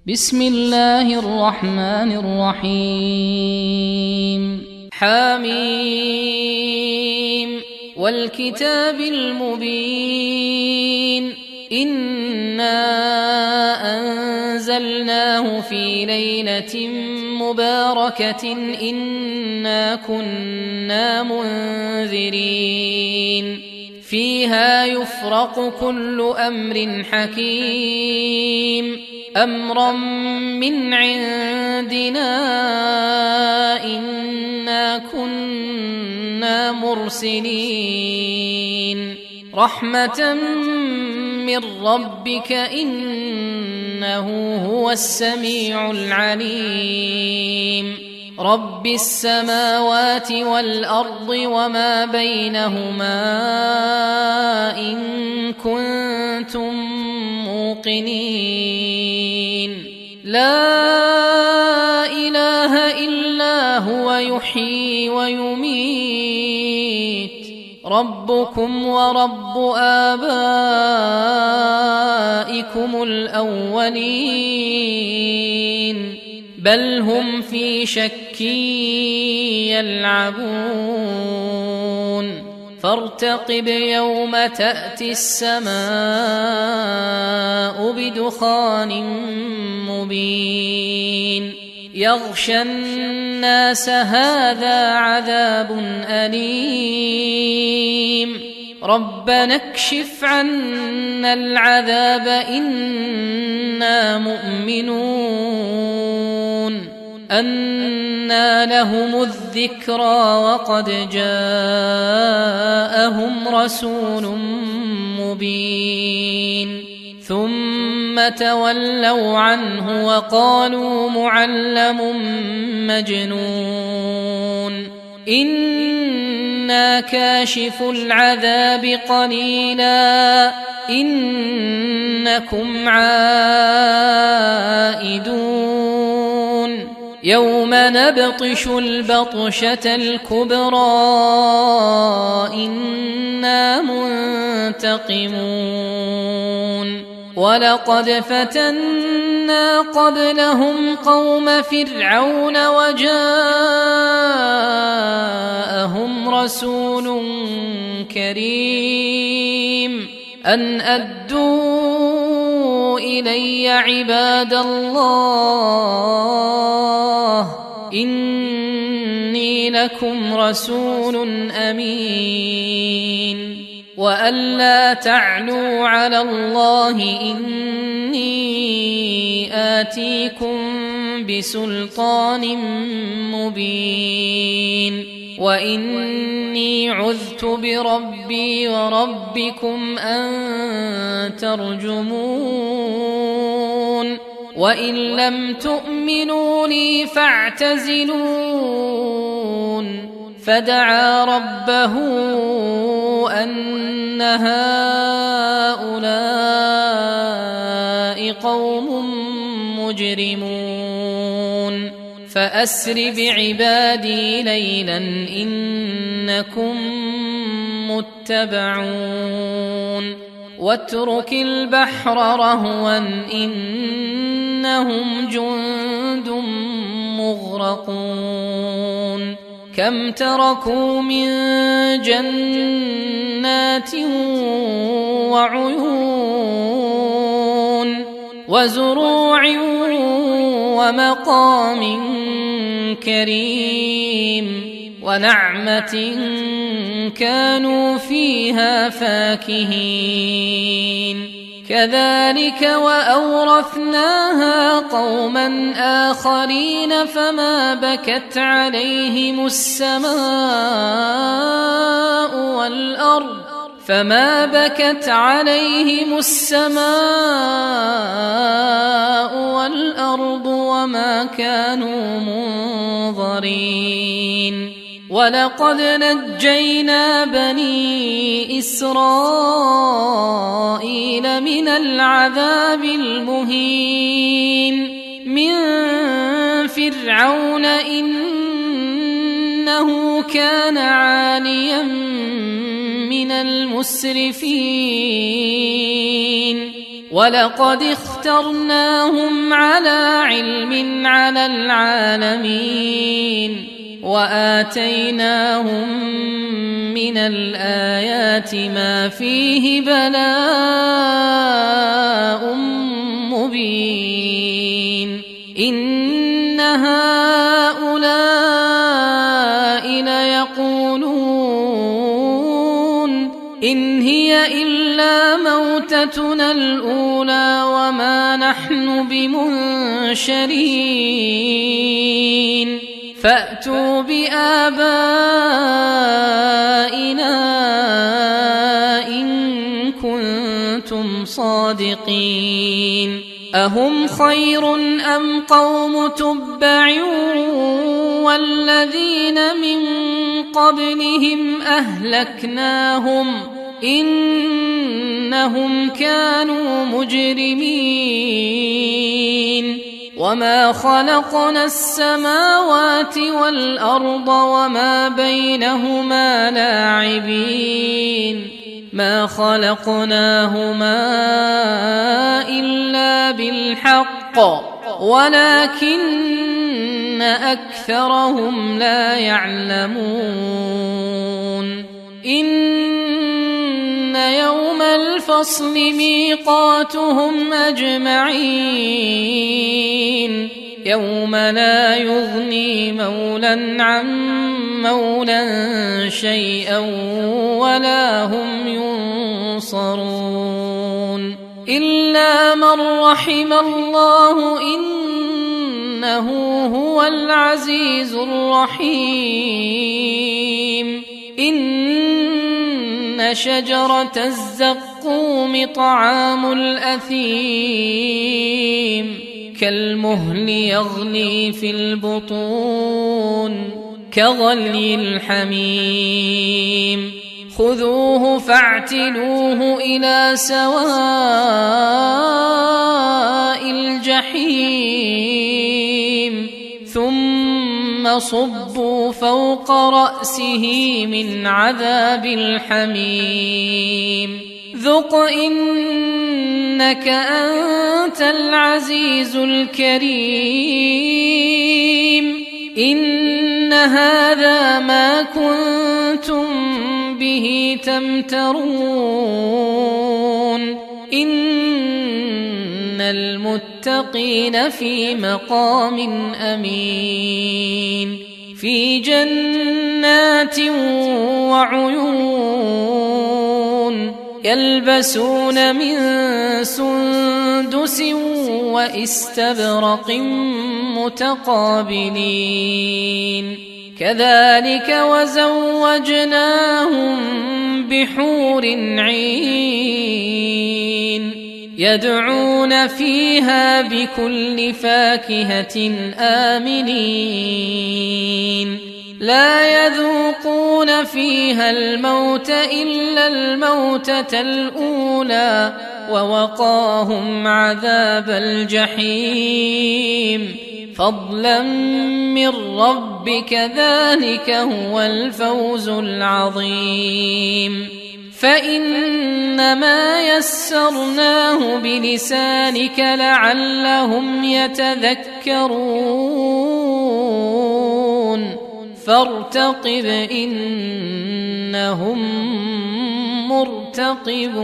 بسم الله الرحمن الرحيم حميم والكتاب المبين إنا أنزلناه في ليلة مباركة إنا كنا منذرين فيها يفرق كل أمر حكيم أمرا من عندنا إنا كنا مرسلين رحمة من ربك إنه هو السميع العليم رب السماوات والأرض وما بينهما إن كنتم موقنين لا إله إلا هو يحيي ويميت ربكم ورب آبائكم الأولين بل هم في شك يلعبون فارتقب يوم تأتي السماء بدخان مبين يغشى الناس هذا عذاب أليم ربنا اكشف عنا العذاب إنا مؤمنون أنى لهم الذكرى وقد جاءهم رسول مبين ثم تولوا عنه وقالوا معلم مجنون إنا كاشف العذاب قليلا إنكم عائدون يوم نبطش البطشة الكبرى إنا منتقمون ولقد فتنا قبلهم قوم فرعون وجاءهم رسول كريم أن أدوا إلي عباد الله إني لكم رسول أمين وأن لا تعلوا على الله إني آتيكم بسلطان مبين وإني عذت بربي وربكم أن ترجمون وإن لم تؤمنوا لي فاعتزلون فدعا ربه أن هؤلاء قوم مجرمون فأسر بعبادي ليلا إنكم متبعون واترك البحر رهوا إنهم جند مغرقون كم تركوا من جنات وعيون وزروع ومقام كريم ونعمة كانوا فيها فاكهين كذلك وأورثناها قوما آخرين فما بكت عليهم السماء والأرض وما كانوا منظرين ولقد نجينا بني إسرائيل من العذاب المهين من فرعون إنه كان عاليا من المسرفين ولقد اخترناهم على علم على العالمين وآتيناهم من الآيات ما فيه بلاء مبين إن هؤلاء ليقولون إن هي إلا موتتنا الأولى وما نحن بمنشرين فأتوا بآبائنا إن كنتم صادقين أهم خير أم قوم تبع والذين من قبلهم أهلكناهم إنهم كانوا مجرمين وما خلقنا السماوات والأرض وما بينهما لاعبين ما خلقناهما إلا بالحق ولكن أكثرهم لا يعلمون إن يوم الفصل ميقاتهم أجمعين يوم لا يغني مولى عن مولى شيئا ولا هم ينصرون إلا من رحم الله إنه هو العزيز الرحيم إن شجرة الزقوم طعام الأثيم كالمهل يغلي في البطون كغلي الحميم خذوه فاعتلوه إلى سواء الجحيم ثم صبوا فوق رأسه من عذاب الحميم ذق إنك أنت العزيز الكريم إن هذا ما كنتم به تمترون إن المتقين في مقام أمين في جنات وعيون يلبسون من سندس وإستبرق متقابلين كذلك وزوجناهم بحور عين يدعون فيها بكل فاكهة آمنين لا يذوقون فيها الموت إلا الموتة الأولى ووقاهم عذاب الجحيم فضلا من ربك ذلك هو الفوز العظيم فإنما يسرناه بلسانك لعلهم يتذكرون فارتقب إنهم مرتقبون